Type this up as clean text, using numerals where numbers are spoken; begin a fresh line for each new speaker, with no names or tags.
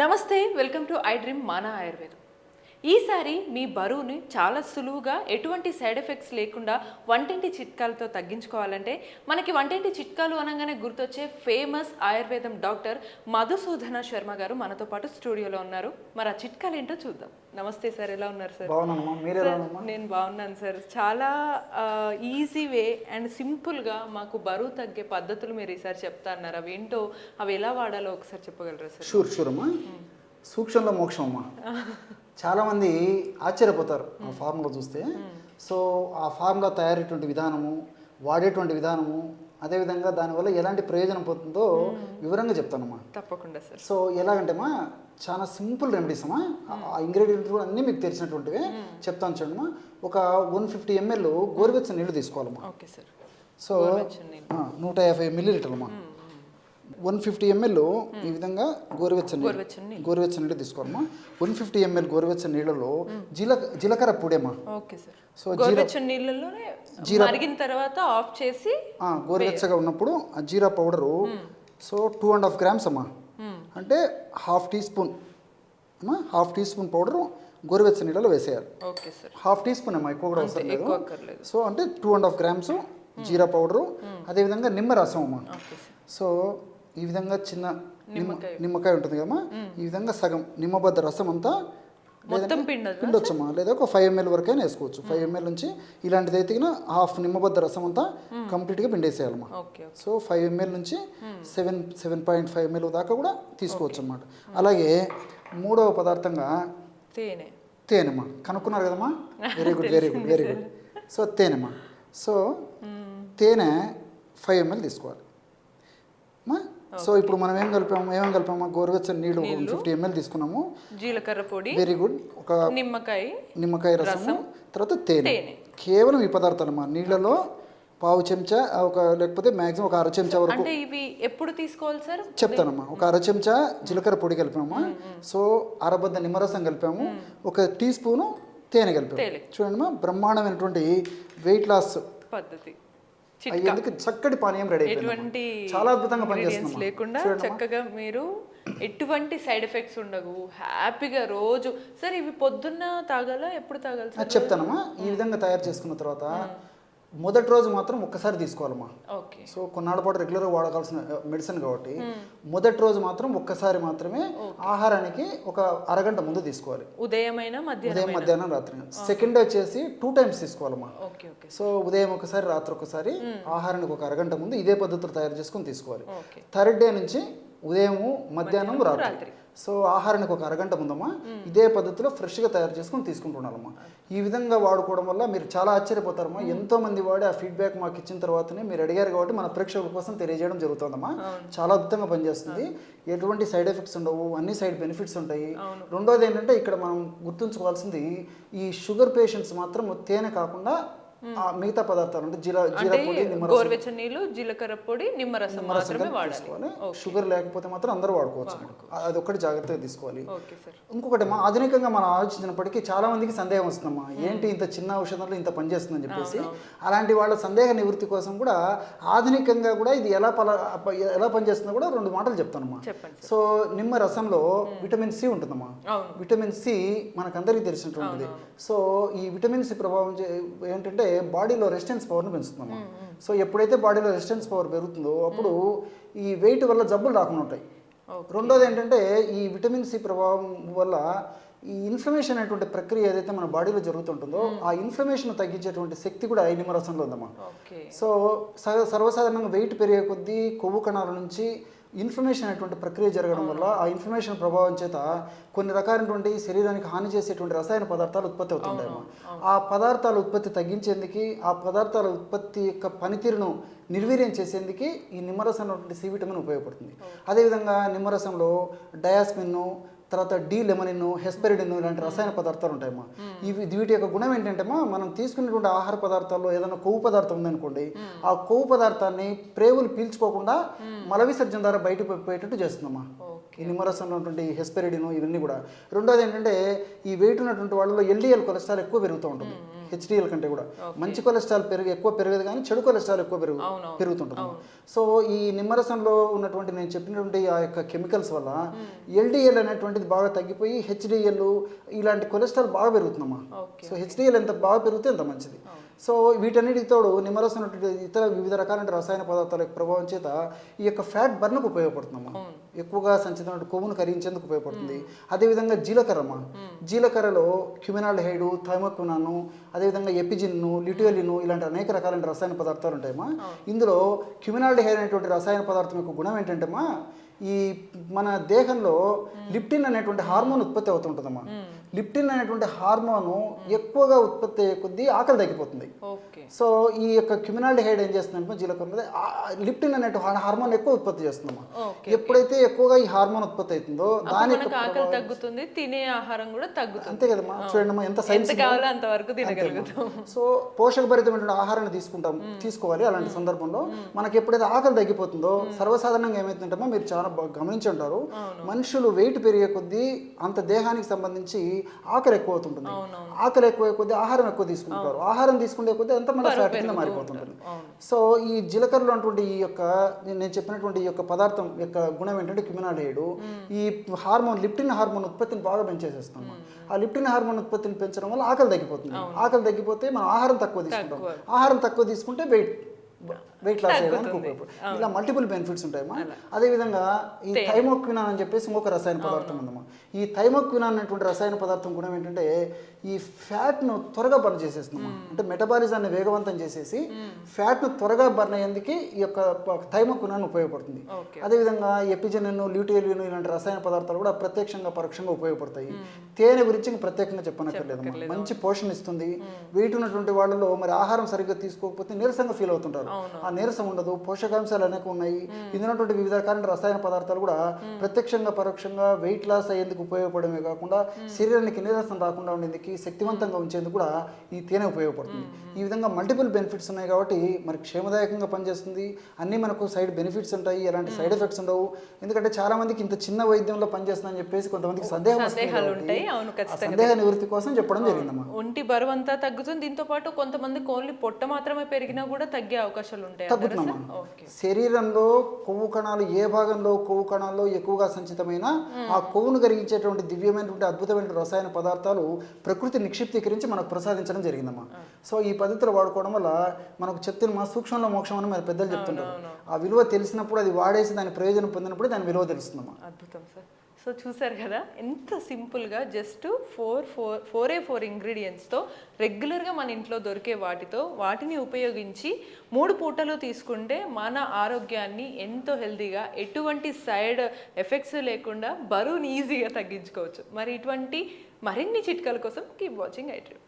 నమస్తే, welcome to I dream మానా ఆయుర్వేదం. ఈసారి మీ బరువుని చాలా సులువుగా ఎటువంటి సైడ్ ఎఫెక్ట్స్ లేకుండా వంటింటి చిట్కాలతో తగ్గించుకోవాలంటే మనకి వంటింటి చిట్కాలు అనగానే గుర్తొచ్చే ఫేమస్ ఆయుర్వేదం డాక్టర్ మధుసూదన శర్మ గారు మనతో పాటు స్టూడియోలో ఉన్నారు. మరి ఆ చిట్కాలు ఏంటో చూద్దాం. నమస్తే సార్, ఎలా ఉన్నారు సార్? నేను బాగున్నాను సార్. చాలా ఈజీ వే అండ్ సింపుల్గా మాకు బరువు తగ్గే పద్ధతులు మీరు ఈసారి చెప్తా అన్నారు. అవి ఏంటో, అవి ఎలా వాడాలో ఒకసారి చెప్పగలరా సార్?
షూర్ అమ్మా. సూక్ష్మంలో మోక్షం అమ్మా. చాలామంది ఆశ్చర్యపోతారు ఆ ఫార్ములా చూస్తే. సో ఆ ఫార్ములా తయారయ్యేటువంటి విధానము, వాడేటువంటి విధానము, అదేవిధంగా దానివల్ల ఎలాంటి ప్రయోజనం పోతుందో వివరంగా చెప్తానమ్మా.
తప్పకుండా సార్.
సో ఎలాగంటేమా చాలా సింపుల్ రెమెడీస్ అమ్మా. ఆ ఇంగ్రీడియంట్స్ కూడా అన్నీ మీకు తెలిసినటువంటివే చెప్తాను చూడమ్మా. ఒక 150 ml గోరువెచ్చని నీళ్ళు తీసుకోవాలమ్మా.
Okay sir.
So 150 ml 150 ml ఈ విధంగా గోరువెచ్చని నీళ్ళు తీసుకోవాలమ్మా. 150 ml గోరువెచ్చని నీళ్ళలో జీలకర్ర పొడేమా.
Okay sir. సో గోరువెచ్చని నీళ్ళలోనే మరిగిన తర్వాత ఆఫ్ చేసి
గోరువెచ్చగా ఉన్నప్పుడు ఆ జీరా పౌడరు సో 2.5 grams అమ్మా. అంటే హాఫ్ టీ స్పూన్ పౌడరు గోరువెచ్చని నీళ్ళలో వేసేయాలి.
Okay sir.
Half teaspoon అమ్మా, ఎక్కువ కూడా అవసరం లేదు. సో అంటే 2.5 grams జీరా పౌడరు, అదేవిధంగా నిమ్మరసం అమ్మా. సో ఈ విధంగా చిన్న నిమ్మకాయ ఉంటుంది కదమ్మా, ఈ విధంగా సగం నిమ్మబద్ద రసం అంతా పిండొచ్చమ్మా. లేదా ఒక 5 ml వరకైనా వేసుకోవచ్చు. 5 ml నుంచి ఇలాంటిది అయితే హాఫ్ నిమ్మబద్ద రసం అంతా కంప్లీట్గా పిండేసేయాలమ్మా. సో 5 ml నుంచి 7.5 ml దాకా కూడా తీసుకోవచ్చు అన్నమాట. అలాగే మూడవ పదార్థంగా తేనెమ్మా. కనుక్కున్నారు కదమ్మా, వెరీ గుడ్. సో తేనెమ్మా. సో తేనె 5 ml తీసుకోవాలి. సో ఇప్పుడు మనం ఏం కలిపామా, గోరువెచ్చని నీళ్ళు 50 ml తీసుకున్నాము, జీలకర్ర పొడి, వెరీ గుడ్, ఒక నిమ్మకాయ రసము, తర్వాత తేనె. కేవలం ఈ పదార్థాలమ్మా. నీళ్ళలో పావు చెంచా లేకపోతే మ్యాక్సిమం ఒక 1/2 చెంచా వరకు.
ఇవి ఎప్పుడు తీసుకోవాలి సార్?
చెప్తానమ్మా. ఒక 1/2 చెంచా జీలకర్ర పొడి కలిపామా. సో అరబద్ద నిమ్మరసం కలిపాము, 1 టీ స్పూను తేనె కలిపాము. చూడండి, బ్రహ్మాండమైనటువంటి వెయిట్ లాస్ పద్ధతి అయ్యేందుకు చక్కటి పానీయం రెడీ అయిపోయింది. చాలా అద్భుతంగా పనిచేస్తుంది
లేకుండా చక్కగా మీరు ఎటువంటి సైడ్ ఎఫెక్ట్స్ ఉండవు, హ్యాపీగా రోజు. సార్ ఇవి పొద్దున్న తాగాలా, ఎప్పుడు తాగాలి?
చెప్తానమ్మా. ఈ విధంగా తయారు చేసుకున్న తర్వాత మొదటి రోజు మాత్రం ఒక్కసారి తీసుకోవాలమ్మా.
సో
కొన్నాళ్ళ పాటు రెగ్యులర్గా వాడకాల్సిన మెడిసిన్ కాబట్టి మొదటి రోజు మాత్రం ఒక్కసారి మాత్రమే ఆహారానికి ఒక అరగంట ముందు తీసుకోవాలి.
ఉదయం
మధ్యాహ్నం రాత్రి. సెకండ్ వచ్చేసి 2 times తీసుకోవాలమ్మా. సో ఉదయం ఒకసారి, రాత్రి ఒకసారి, ఆహారానికి ఒక అరగంట ముందు ఇదే పద్ధతిలో తయారు చేసుకుని తీసుకోవాలి. థర్డ్ డే నుంచి ఉదయము, మధ్యాహ్నం, రాత్రి. సో ఆహారానికి ఒక అరగంట ముందమ్మా ఇదే పద్ధతిలో ఫ్రెష్గా తయారు చేసుకుని తీసుకుంటున్నారమ్మా. ఈ విధంగా వాడుకోవడం వల్ల మీరు చాలా ఆశ్చర్యపోతారమ్మా. ఎంతో మంది వాడి ఆ ఫీడ్బ్యాక్ మాకు ఇచ్చిన తర్వాతనే మీరు అడిగారు కాబట్టి మన ప్రేక్షకుల కోసం తెలియజేయడం జరుగుతుందమ్మా. చాలా అద్భుతంగా పనిచేస్తుంది, ఎటువంటి సైడ్ ఎఫెక్ట్స్ ఉండవు, అన్ని సైడ్ బెనిఫిట్స్ ఉంటాయి. రెండోది ఏంటంటే ఇక్కడ మనం గుర్తుంచుకోవాల్సింది, ఈ షుగర్ పేషెంట్స్ మాత్రం తేనె కాకుండా మిగతా పదార్థాలు అంటే జీరా పొడి,
గోరువెచ్చని నీళ్ళు, జీలకర్ర పొడి, నిమ్మరసం
తీసుకోవాలి. షుగర్ లేకపోతే మాత్రం అందరూ వాడుకోవచ్చు. అది ఒకటి జాగ్రత్తగా తీసుకోవాలి. ఇంకొకటి ఆధునికంగా మనం ఆలోచించినప్పటికీ చాలా మందికి సందేహం వస్తుందమ్మా, ఏంటి ఇంత చిన్న ఔషధంలో ఇంత పనిచేస్తుందని చెప్పేసి. అలాంటి వాళ్ళ సందేహ నివృత్తి కోసం కూడా ఆధునికంగా కూడా ఇది ఎలా పనిచేస్తుందో కూడా 2 మాటలు చెప్తానమ్మా. సో నిమ్మ రసంలో విటమిన్ సి ఉంటుందమ్మా. విటమిన్ సి మనకందరికీ తెలిసినటువంటిది. సో ఈ విటమిన్ సి ప్రభావం ఏంటంటే బాడీలో రెసిస్టెన్స్ పవర్ని పెంచుతుందమ్మా. సో ఎప్పుడైతే బాడీలో రెసిస్టెన్స్ పవర్ పెరుగుతుందో అప్పుడు ఈ వెయిట్ వల్ల జబ్బులు రాకుండా ఉంటాయి. రెండోది ఏంటంటే ఈ విటమిన్ సి ప్రభావం వల్ల ఈ ఇన్ఫ్లమేషన్ అనేటువంటి ప్రక్రియ ఏదైతే మన బాడీలో జరుగుతుంటుందో ఆ ఇన్ఫ్లమేషన్ తగ్గించేటువంటి శక్తి కూడా ఈ నిమ్మరసంలో ఉందమ్మా. సో సర్వసాధారణంగా వెయిట్ పెరిగే కొద్దీ కొవ్వు కణాల నుంచి ఇన్ఫ్లమేషన్ అనేటువంటి ప్రక్రియ జరగడం వల్ల ఆ ఇన్ఫ్లమేషన్ ప్రభావం చేత కొన్ని రకాలైనటువంటి శరీరానికి హాని చేసేటువంటి రసాయన పదార్థాలు ఉత్పత్తి అవుతుంటాయి. ఆ పదార్థాల ఉత్పత్తి తగ్గించేందుకు, ఆ పదార్థాల ఉత్పత్తి యొక్క పనితీరును నిర్వీర్యం చేసేందుకు ఈ నిమ్మరసంలో సి విటమిన్ ఉపయోగపడుతుంది. అదేవిధంగా నిమ్మరసంలో డయాస్మిన్, తర్వాత డి లెమనిన్, హెస్పెరిడిన్ ఇలాంటి రసాయన పదార్థాలు ఉంటాయమ్మా. వీటి యొక్క గుణం ఏంటంటేమా, మనం తీసుకున్నటువంటి ఆహార పదార్థాల్లో ఏదైనా కొవ్వు పదార్థం ఉందనుకోండి, ఆ కొవ్వు పదార్థాన్ని ప్రేవులు పీల్చుకోకుండా మల విసర్జన ద్వారా బయటకు పోయేటట్టు చేస్తుందమ్మా ఈ నిమ్మరసంలో ఉన్నటువంటి హెస్పెరిడిన్ ఇవన్నీ కూడా. రెండోది ఏంటంటే ఈ వెయిట్ ఉన్నటువంటి వాళ్ళలో ఎల్డిఎల్ కొలెస్ట్రాల్ ఎక్కువ పెరుగుతూ ఉంటుంది. హెచ్డిఎల్ కంటే కూడా మంచి కొలెస్ట్రాల్ ఎక్కువ పెరగదు కానీ చెడు కొలెస్ట్రాల్ ఎక్కువ పెరుగుతుంటుంది. సో ఈ నిమ్మరసంలో ఉన్నటువంటి నేను చెప్పినటువంటి ఆ యొక్క కెమికల్స్ వల్ల ఎల్డిఎల్ అనేటువంటిది బాగా తగ్గిపోయి హెచ్డిఎల్ ఇలాంటి కొలెస్ట్రాల్ బాగా పెరుగుతుందమ్మా. సో హెచ్డిఎల్ ఎంత బాగా పెరిగితే ఎంత మంచిది. సో వీటన్నిటికి తోడు నిమ్మరసం ఇతర వివిధ రకాలైన రసాయన పదార్థాల యొక్క ప్రభావం చేత ఈ యొక్క ఫ్యాట్ బర్న్కు ఉపయోగపడుతుందమ్మా. ఎక్కువగా సంచితమైన కొవ్వును కరిగించేందుకు ఉపయోగపడుతుంది. అదేవిధంగా జీలకర్రమ్మా, జీలకర్రలో క్యుమినాల్డిహైడ్, థైమోక్వినాను, అదేవిధంగా ఎపిజిన్ను, ల్యూటియోలిన్ ఇలాంటి అనేక రకాలైన రసాయన పదార్థాలు ఉంటాయమ్మా. ఇందులో క్యుమినాల్డిహైడ్ అనేటువంటి రసాయన పదార్థం యొక్క గుణం ఏంటంటేమ్మా, ఈ మన దేహంలో లిప్టిన్ అనేటువంటి హార్మోన్ ఉత్పత్తి అవుతుంటుందమ్మా. లిప్టిన్ అనేటువంటి హార్మోను ఎక్కువగా ఉత్పత్తి అయ్యే కొద్దీ ఆకలి తగ్గిపోతుంది. సో ఈ యొక్క క్యుమినాల్డిహైడ్ ఏం చేస్తుందంటే జీలకర్ర లిప్టిన్ అనే హార్మోన్ ఎక్కువ ఉత్పత్తి చేస్తుందమ్మా. ఎప్పుడైతే ఎక్కువగా ఈ హార్మోన్ ఉత్పత్తి అవుతుందో దాని
ఆకలి తగ్గుతుంది, తినే ఆహారం కూడా తగ్గుతుంది.
అంతే కదమ్మా, చూడండి ఎంత సైన్స్
కావాలో అంతవరకు తినగలుగుతాం.
సో పోషకభరితమైనటువంటి ఆహారాన్ని తీసుకోవాలి. అలాంటి సందర్భంలో మనకి ఎప్పుడైతే ఆకలి తగ్గిపోతుందో సర్వసాధారణంగా ఏమైతుందంటే మీరు చాలా గమనించి ఉంటారు, మనుషులు వెయిట్ పెరిగే కొద్దీ అంత దేహానికి సంబంధించి ఆకలి ఎక్కువ అవుతుంటుంది. ఆకలి ఎక్కువ కొద్దీ ఆహారం ఎక్కువ తీసుకుంటారు. ఆహారం తీసుకునే కొద్దీ అంత మన ఫ్యాట్ కింద మారిపోతుంటుంది. సో ఈ జీలకర్రలో ఉన్నటువంటి ఈ యొక్క నేను చెప్పినటువంటి ఈ యొక్క పదార్థం యొక్క గుణం ఏంటంటే క్యుమినాల్డిహైడ్ ఈ హార్మోన్ లిప్టిన్ హార్మోన్ ఉత్పత్తిని బాగా పెంచేసేస్తాం. ఆ లిప్టిన్ హార్మోన్ ఉత్పత్తిని పెంచడం వల్ల ఆకలి తగ్గిపోతుంది. ఆకలి తగ్గిపోతే మనం ఆహారం తక్కువ తీసుకుంటాం. ఆహారం తక్కువ తీసుకుంటే వెయిట్ లాస్ చేయడానికి ఉపయోగపడుతుంది. ఇలా మల్టిపుల్ బెనిఫిట్స్ ఉంటాయమ్మా. అదేవిధంగా ఈ థైమోక్వినాన్ అని చెప్పేసి ఇంకొక రసాయన పదార్థం ఉందమ్మా. ఈ థైమోక్వినాన్ అనేటువంటి రసాయన పదార్థం గుణం ఏంటంటే ఈ ఫ్యాట్ను త్వరగా బర్న్ చేసేస్తుందమ్మా. అంటే మెటబాలిజాన్ని వేగవంతం చేసేసి ఫ్యాట్ను త్వరగా బర్న్ అయ్యేందుకు ఈ యొక్క థైమోక్వినాన్ ఉపయోగపడుతుంది. అదేవిధంగా ఎపిజెనిన్, ల్యూటియోలిన్ ఇలాంటి రసాయన పదార్థాలు కూడా ప్రత్యక్షంగా పరోక్షంగా ఉపయోగపడతాయి. తేనె గురించి ప్రత్యేకంగా చెప్పనక్కర్లేదమ్మా. మంచి పోషణ ఇస్తుంది. వెయిట్ ఉన్నటువంటి వాళ్ళలో మరి ఆహారం సరిగ్గా తీసుకోకపోతే నీరసంగా ఫీల్ అవుతుంటారు. ఆ నీరసం ఉండదు. పోషకాంశాలు అనేక ఉన్నాయి. ఇందులో వివిధ రకాల రసాయన పదార్థాలు కూడా ప్రత్యక్షంగా పరోక్షంగా వెయిట్ లాస్ అయ్యేందుకు ఉపయోగపడమే కాకుండా శరీరానికి నీరసం రాకుండా ఉండేందుకు శక్తివంతంగా ఉంచేందుకు కూడా ఈ తేనె ఉపయోగపడుతుంది. ఈ విధంగా మల్టిపుల్ బెనిఫిట్స్ ఉన్నాయి కాబట్టి మరి క్షేమదాయకంగా పనిచేస్తుంది. అన్నీ మనకు సైడ్ బెనిఫిట్స్ ఉంటాయి, ఎలాంటి సైడ్ ఎఫెక్ట్స్ ఉండవు. ఎందుకంటే చాలా మందికి ఇంత చిన్న వైద్యంలో పనిచేస్తుందని చెప్పేసి కొంతమందికి సందేహాలు ఉంటాయి. సందేహ నివృత్తి కోసం చెప్పడం జరిగిందమ్మా.
ఒంటి బరువు అంతా తగ్గుతుంది. దీంతో పాటు కొంతమందికి ఓన్లీ పొట్ట మాత్రమే పెరిగినా కూడా తగ్గే అవకాశాలు ఉంటాయి.
తగ్గుతున్నామా? శరీరంలో కొవ్వు కణాలు ఏ భాగంలో కొవ్వు కణాల్లో ఎక్కువగా సంచితమైన ఆ కొవ్వును కరిగించేటువంటి దివ్యమైనటువంటి అద్భుతమైన రసాయన పదార్థాలు ప్రకృతి నిక్షిప్తీకరించి మనకు ప్రసాదించడం జరిగిందమ్మా. సో ఈ పద్ధతులు వాడుకోవడం వల్ల మనకు చెప్తున్న సూక్ష్మంలో మోక్షం అని మన పెద్దలు చెప్తుంటారు. ఆ విలువ తెలిసినప్పుడు అది వాడేసి దాని ప్రయోజనం పొందినప్పుడు దాని విలువ తెలుస్తుందమ్మా.
అద్భుతం సార్. సో చూసారు కదా ఎంత సింపుల్గా జస్ట్ 4 ఇంగ్రీడియంట్స్తో రెగ్యులర్గా మన ఇంట్లో దొరికే వాటిని ఉపయోగించి 3 పూటలు తీసుకుంటే మన ఆరోగ్యాన్ని ఎంతో హెల్తీగా ఎటువంటి సైడ్ ఎఫెక్ట్స్ లేకుండా బరువుని ఈజీగా తగ్గించుకోవచ్చు. మరి ఇటువంటి మరిన్ని చిట్కాల కోసం కీప్ వాచింగ్ ఐ డ్రీమ్.